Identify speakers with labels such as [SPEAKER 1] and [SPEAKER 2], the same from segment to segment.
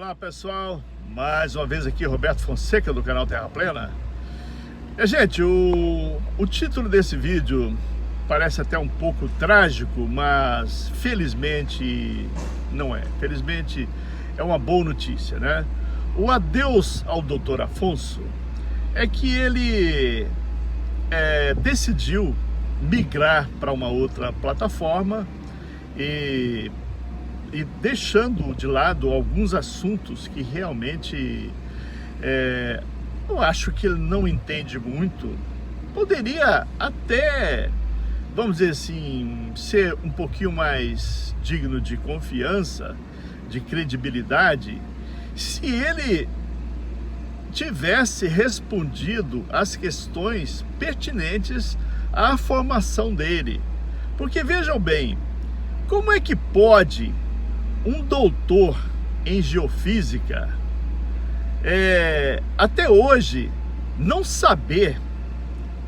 [SPEAKER 1] Olá pessoal, mais uma vez aqui Roberto Fonseca do canal Terra Plena. Gente, o título desse vídeo parece até um pouco trágico, mas felizmente não é. Felizmente é uma boa notícia, né? O adeus ao Dr. Afonso é que ele decidiu migrar para uma outra plataforma e deixando de lado alguns assuntos que realmente eu acho que ele não entende muito. Poderia até, vamos dizer assim, ser um pouquinho mais digno de confiança, de credibilidade, se ele tivesse respondido às questões pertinentes à formação dele. Porque vejam bem, como é que pode um doutor em geofísica até hoje não saber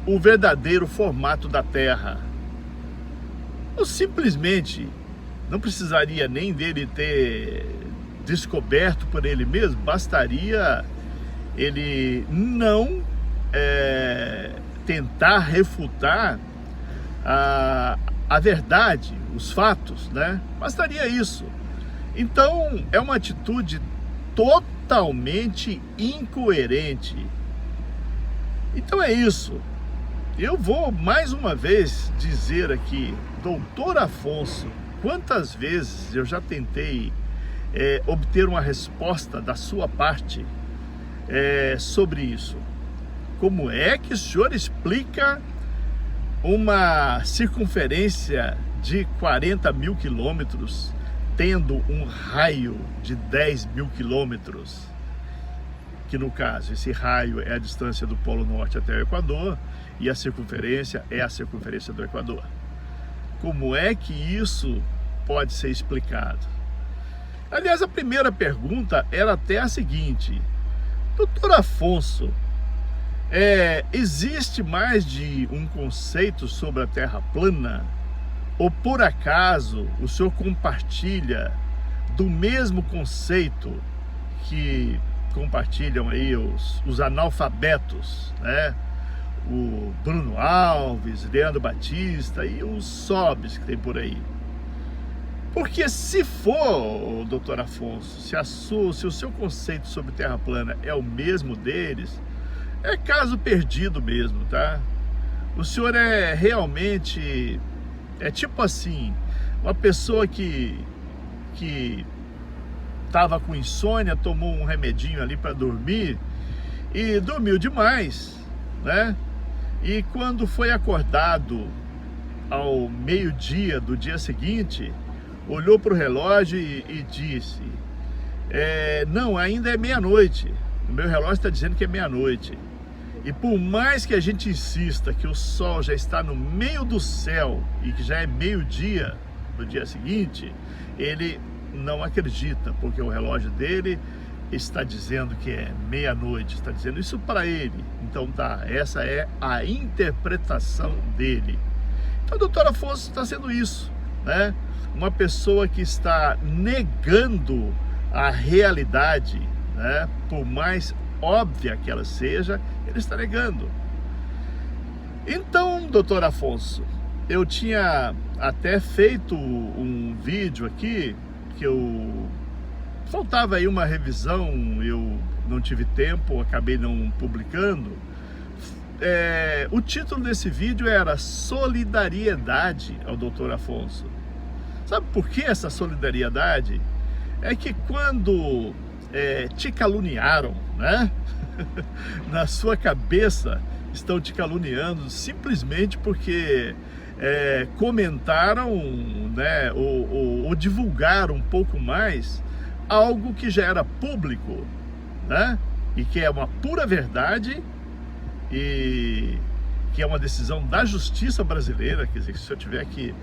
[SPEAKER 1] o verdadeiro formato da Terra? Ou simplesmente não precisaria nem dele ter descoberto por ele mesmo, bastaria ele não tentar refutar a verdade, os fatos, né? Bastaria isso. Então, é uma atitude totalmente incoerente. Então é isso. Eu vou mais uma vez dizer aqui, Doutor Afonso, quantas vezes eu já tentei obter uma resposta da sua parte sobre isso. Como é que o senhor explica uma circunferência de 40 mil quilômetros tendo um raio de 10 mil quilômetros, que no caso, esse raio é a distância do Polo Norte até o Equador e a circunferência é a circunferência do Equador? Como é que isso pode ser explicado? Aliás, a primeira pergunta era até a seguinte: Doutor Afonso, existe mais de um conceito sobre a Terra plana? Ou por acaso o senhor compartilha do mesmo conceito que compartilham aí os analfabetos, né? O Bruno Alves, Leandro Batista e os sobres que tem por aí. Porque se for, doutor Afonso, se o seu conceito sobre Terra plana é o mesmo deles, é caso perdido mesmo, tá? O senhor é realmente... tipo assim, uma pessoa que estava com insônia, tomou um remedinho ali para dormir e dormiu demais, né? E quando foi acordado ao meio-dia do dia seguinte, olhou para o relógio e disse: não, ainda é meia-noite, o meu relógio está dizendo que é meia-noite. E por mais que a gente insista que o sol já está no meio do céu e que já é meio-dia no dia seguinte, ele não acredita, porque o relógio dele está dizendo que é meia-noite, está dizendo isso para ele. Então tá, essa é a interpretação dele. Então o doutor Afonso está sendo isso, né? Uma pessoa que está negando a realidade, né? Por mais óbvia que ela seja, ele está negando. Então, doutor Afonso, eu tinha até feito um vídeo aqui que faltava aí uma revisão, eu não tive tempo, acabei não publicando. O título desse vídeo era Solidariedade ao doutor Afonso. Sabe por que essa solidariedade? É que quando te caluniaram, né? Na sua cabeça estão te caluniando simplesmente porque comentaram, né? Ou divulgaram um pouco mais algo que já era público, né? E que é uma pura verdade e que é uma decisão da justiça brasileira. Quer dizer, que se eu tiver que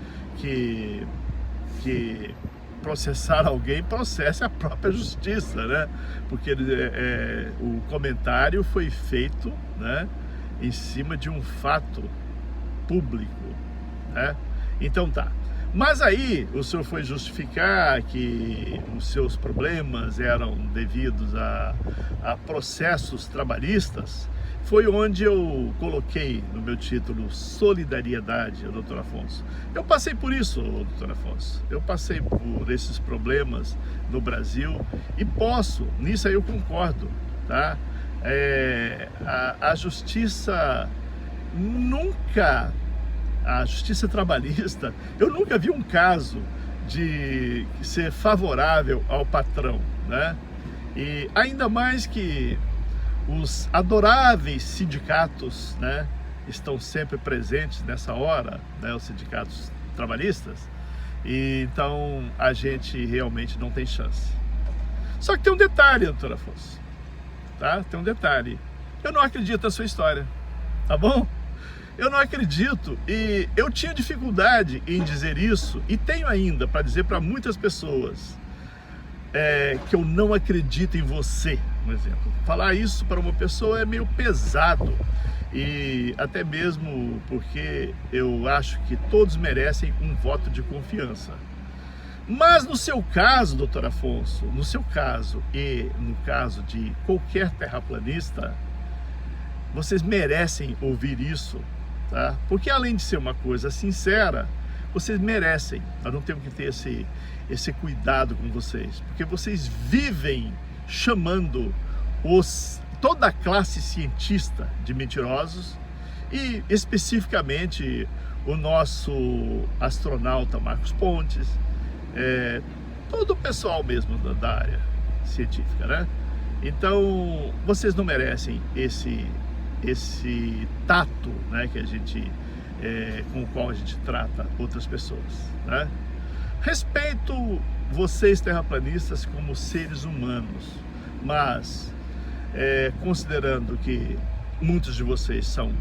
[SPEAKER 1] processar alguém, processe a própria justiça, né? Porque o comentário foi feito, né, em cima de um fato público, né? Então tá. Mas aí o senhor foi justificar que os seus problemas eram devidos a processos trabalhistas. Foi onde eu coloquei no meu título solidariedade, doutor Afonso. Eu passei por isso, doutor Afonso. Eu passei por esses problemas no Brasil e nisso aí eu concordo, tá? A justiça a justiça trabalhista, eu nunca vi um caso de ser favorável ao patrão, né? E ainda mais que os adoráveis sindicatos, né, estão sempre presentes nessa hora, né, os sindicatos trabalhistas, e então a gente realmente não tem chance. Só que tem um detalhe, doutor Afonso, tá? Tem um detalhe. Eu não acredito na sua história, tá bom? Eu não acredito, e eu tinha dificuldade em dizer isso, e tenho ainda para dizer para muitas pessoas que eu não acredito em você, por exemplo. Falar isso para uma pessoa é meio pesado, e até mesmo porque eu acho que todos merecem um voto de confiança. Mas no seu caso, doutor Afonso, no seu caso e no caso de qualquer terraplanista, vocês merecem ouvir isso. Tá? Porque além de ser uma coisa sincera, vocês merecem. Nós não temos que ter esse cuidado com vocês, porque vocês vivem chamando toda a classe cientista de mentirosos, e especificamente o nosso astronauta Marcos Pontes, todo o pessoal mesmo da área científica, né? Então vocês não merecem esse tato, né, que a gente, com o qual a gente trata outras pessoas, né? Respeito vocês terraplanistas como seres humanos, mas considerando que muitos de vocês são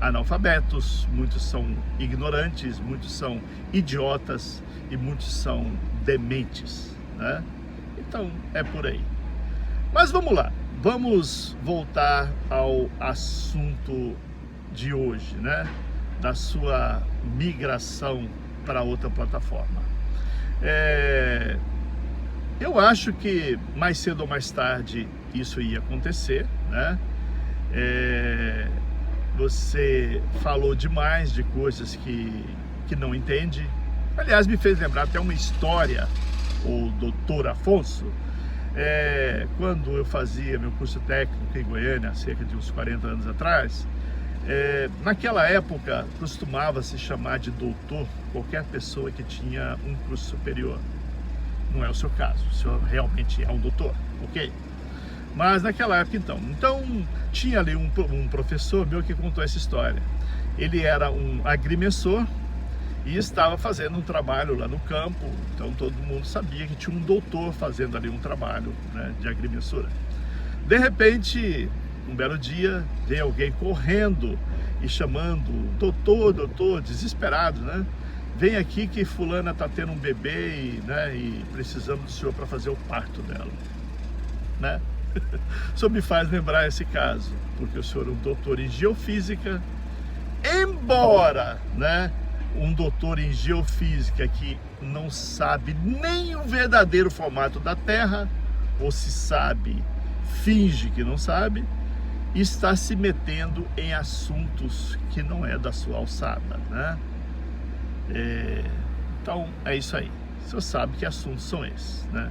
[SPEAKER 1] analfabetos, muitos são ignorantes, muitos são idiotas e muitos são dementes, né? Então é por aí. Mas vamos lá. Vamos voltar ao assunto de hoje, né? Da sua migração para outra plataforma. Eu acho que mais cedo ou mais tarde isso ia acontecer, né? Você falou demais de coisas que não entende. Aliás, me fez lembrar até uma história, o doutor Afonso. Quando eu fazia meu curso técnico em Goiânia, há cerca de uns 40 anos atrás, naquela época costumava-se chamar de doutor qualquer pessoa que tinha um curso superior. Não é o seu caso, o senhor realmente é um doutor, ok? Mas naquela época então tinha ali um professor meu que contou essa história. Ele era um agrimensor e estava fazendo um trabalho lá no campo, então todo mundo sabia que tinha um doutor fazendo ali um trabalho, né, de agrimensura. De repente, um belo dia, vem alguém correndo e chamando, doutor, desesperado, né? Vem aqui que fulana está tendo um bebê e precisamos do senhor para fazer o parto dela, né? O senhor me faz lembrar esse caso, porque o senhor é um doutor em geofísica, embora, né, um doutor em geofísica que não sabe nem o verdadeiro formato da Terra, ou se sabe, finge que não sabe, está se metendo em assuntos que não é da sua alçada, né? Então é isso aí. O senhor sabe que assuntos são esses, né?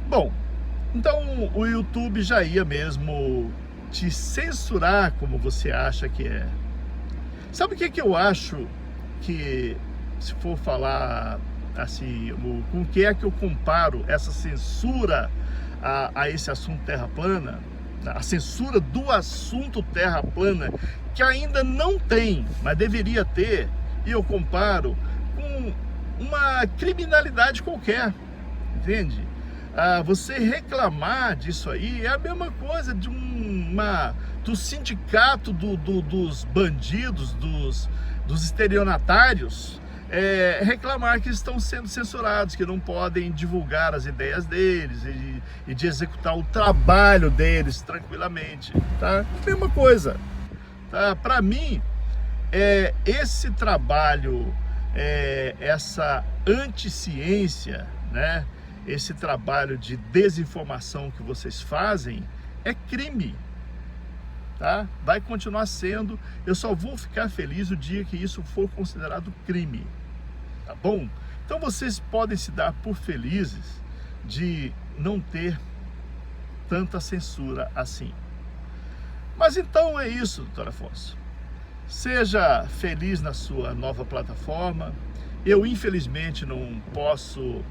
[SPEAKER 1] Bom, então o YouTube já ia mesmo te censurar como você acha que é. Sabe o que eu acho? Que se for falar assim, com o que é que eu comparo essa censura a esse assunto terra plana, a censura do assunto terra plana, que ainda não tem, mas deveria ter, e eu comparo com uma criminalidade qualquer, entende? Você reclamar disso aí é a mesma coisa do sindicato dos bandidos, dos estelionatários, reclamar que estão sendo censurados, que não podem divulgar as ideias deles e de executar o trabalho deles tranquilamente, tá? Mesma coisa, tá? Para mim, esse trabalho essa anticiência, né? Esse trabalho de desinformação que vocês fazem é crime, tá? Vai continuar sendo. Eu só vou ficar feliz o dia que isso for considerado crime, tá bom? Então vocês podem se dar por felizes de não ter tanta censura assim. Mas então é isso, doutor Afonso. Seja feliz na sua nova plataforma. Eu, infelizmente, não posso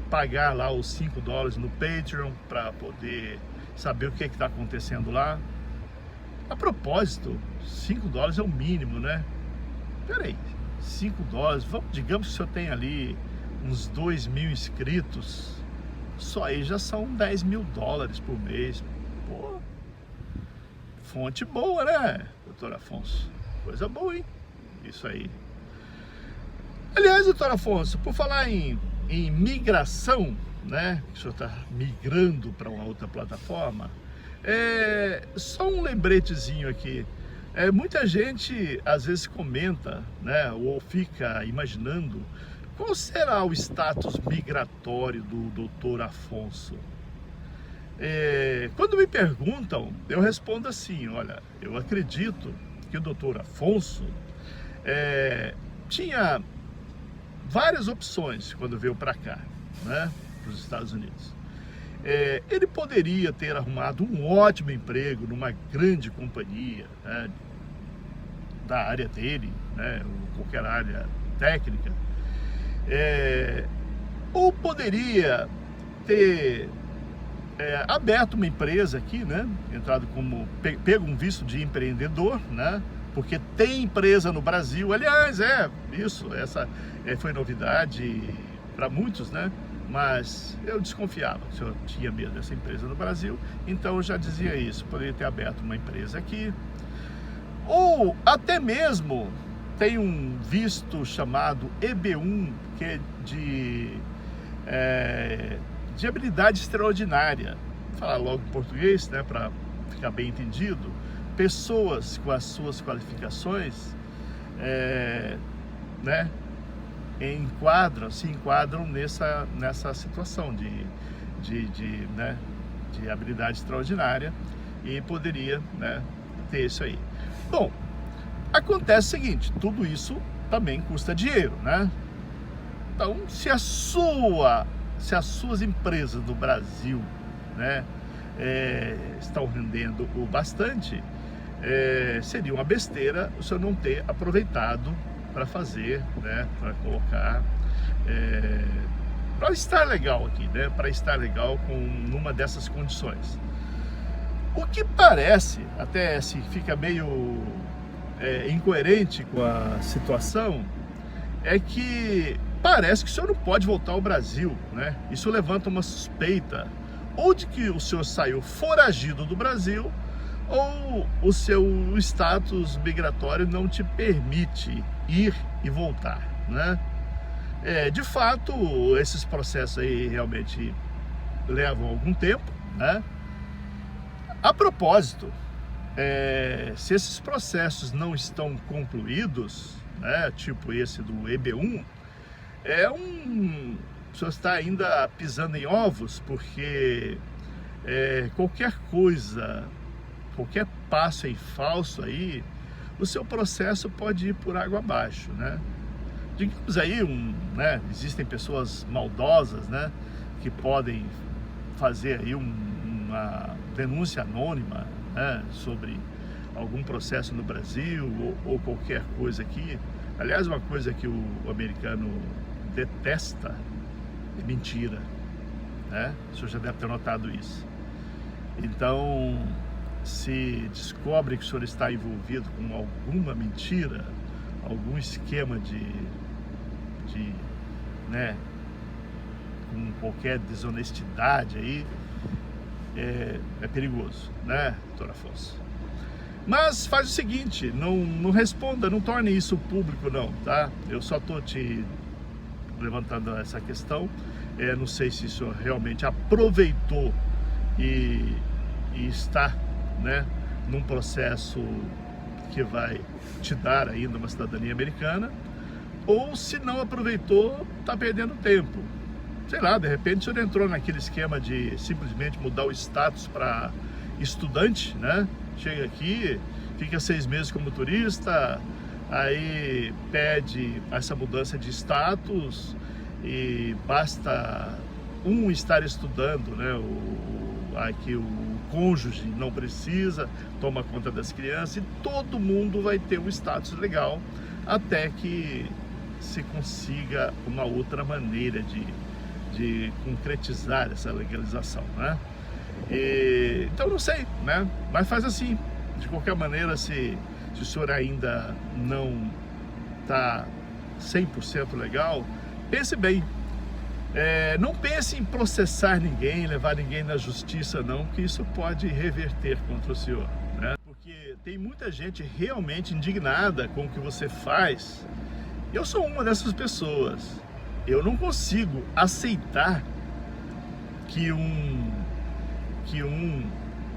[SPEAKER 1] pagar lá os $5 no Patreon para poder saber o que está acontecendo lá. A propósito, $5 é o mínimo, né? Peraí, $5, digamos que o senhor tem ali uns 2.000 inscritos, só aí já são $10.000 por mês. Pô, fonte boa, né, doutor Afonso? Coisa boa, hein? Isso aí. Aliás, doutor Afonso, por falar em migração, né? Que o senhor está migrando para uma outra plataforma, só um lembretezinho aqui. Muita gente às vezes comenta, né? Ou fica imaginando qual será o status migratório do doutor Afonso. Quando me perguntam, eu respondo assim: olha, eu acredito que o doutor Afonso tinha várias opções quando veio para cá, né, para os Estados Unidos. Ele poderia ter arrumado um ótimo emprego numa grande companhia, né, da área dele, né, ou qualquer área técnica, ou poderia ter aberto uma empresa aqui, né, entrado como, pego um visto de empreendedor, né, porque tem empresa no Brasil. Aliás, essa foi novidade para muitos, né, mas eu desconfiava que o senhor tinha mesmo essa empresa no Brasil, então eu já dizia isso, poderia ter aberto uma empresa aqui, ou até mesmo tem um visto chamado EB1, que é de habilidade extraordinária. Vou falar logo em português, né, para ficar bem entendido. Pessoas com as suas qualificações, né, se enquadram nessa situação né, de habilidade extraordinária, e poderia, né, ter isso aí. Bom, acontece o seguinte: tudo isso também custa dinheiro, né? Então, se as suas empresas do Brasil, né, estão rendendo bastante, seria uma besteira o senhor não ter aproveitado para fazer, né, para colocar, para estar legal aqui, né, para estar legal numa dessas condições. O que parece, até se fica meio incoerente com a situação, é que parece que o senhor não pode voltar ao Brasil, né? Isso levanta uma suspeita, ou de que o senhor saiu foragido do Brasil, ou o seu status migratório não te permite ir e voltar, né? De fato, esses processos aí realmente levam algum tempo, né? A propósito, se esses processos não estão concluídos, né, tipo esse do EB1, o senhor está ainda pisando em ovos, porque qualquer coisa, qualquer passo em falso aí, o seu processo pode ir por água abaixo, né? Digamos aí, né, existem pessoas maldosas, né, que podem fazer aí uma denúncia anônima, né, sobre algum processo no Brasil ou qualquer coisa aqui. Aliás, uma coisa que o americano detesta é mentira, né? O senhor já deve ter notado isso. Então, se descobre que o senhor está envolvido com alguma mentira, algum esquema né, com qualquer desonestidade aí, é perigoso, né, doutor Afonso? Mas faz o seguinte, não responda, não torne isso público não, tá? Eu só estou te levantando essa questão. Não sei se o senhor realmente aproveitou e está, né, num processo que vai te dar ainda uma cidadania americana, ou se não aproveitou, está perdendo tempo. Sei lá, de repente o senhor entrou naquele esquema de simplesmente mudar o status para estudante, né? Chega aqui, fica 6 meses como turista, aí pede essa mudança de status e basta estar estudando, né? Aqui o cônjuge não precisa, toma conta das crianças e todo mundo vai ter um status legal até que se consiga uma outra maneira de concretizar essa legalização, né? Então não sei, né? Mas faz assim, de qualquer maneira, se o senhor ainda não está 100% legal, pense bem. Não pense em processar ninguém, levar ninguém na justiça não, que isso pode reverter contra o senhor, né? Porque tem muita gente realmente indignada com o que você faz. Eu sou uma dessas pessoas. Eu não consigo aceitar que um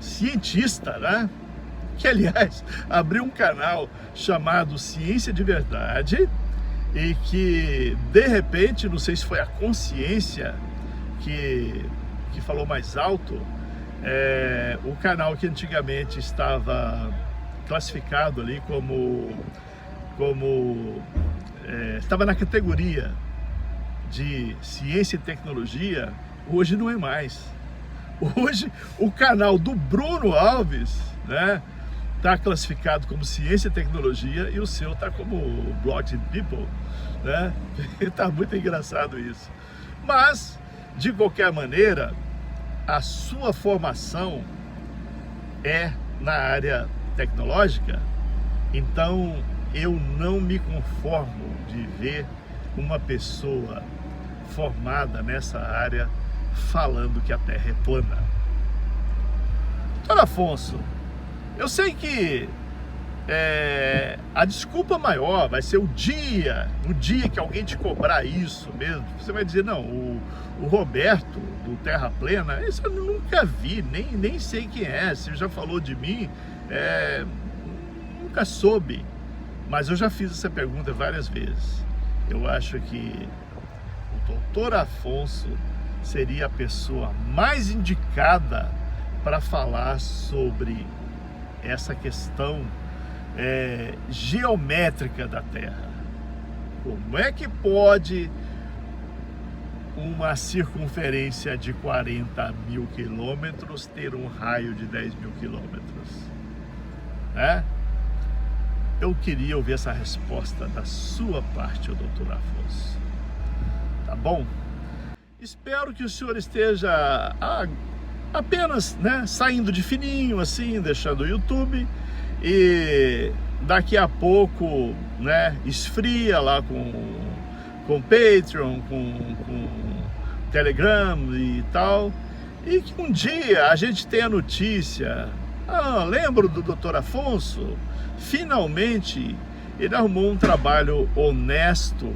[SPEAKER 1] cientista, né, que aliás abriu um canal chamado Ciência de Verdade e que de repente, não sei se foi a consciência que falou mais alto, o canal que antigamente estava classificado ali estava na categoria de ciência e tecnologia, hoje não é mais. Hoje o canal do Bruno Alves, né, está classificado como ciência e tecnologia e o seu está como Blockchain People, né? Está muito engraçado isso. Mas, de qualquer maneira, a sua formação é na área tecnológica, então eu não me conformo de ver uma pessoa formada nessa área falando que a Terra é plana. Doutor Afonso, eu sei que a desculpa maior vai ser o dia que alguém te cobrar isso mesmo. Você vai dizer, não, o Roberto do Terra Plena, isso eu nunca vi, nem sei quem é. Você já falou de mim, nunca soube. Mas eu já fiz essa pergunta várias vezes. Eu acho que o doutor Afonso seria a pessoa mais indicada para falar sobre essa questão geométrica da Terra. Como é que pode uma circunferência de 40 mil quilômetros ter um raio de 10 mil quilômetros? Eu queria ouvir essa resposta da sua parte, doutor Afonso. Tá bom? Espero que o senhor esteja apenas, né, saindo de fininho, assim, deixando o YouTube e daqui a pouco, né, esfria lá com Patreon, com Telegram e tal, e que um dia a gente tenha notícia. Lembro do doutor Afonso? Finalmente ele arrumou um trabalho honesto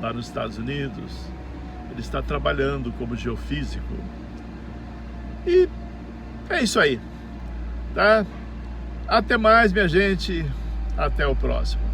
[SPEAKER 1] lá nos Estados Unidos. Ele está trabalhando como geofísico. E é isso aí, tá? Até mais, minha gente. Até o próximo.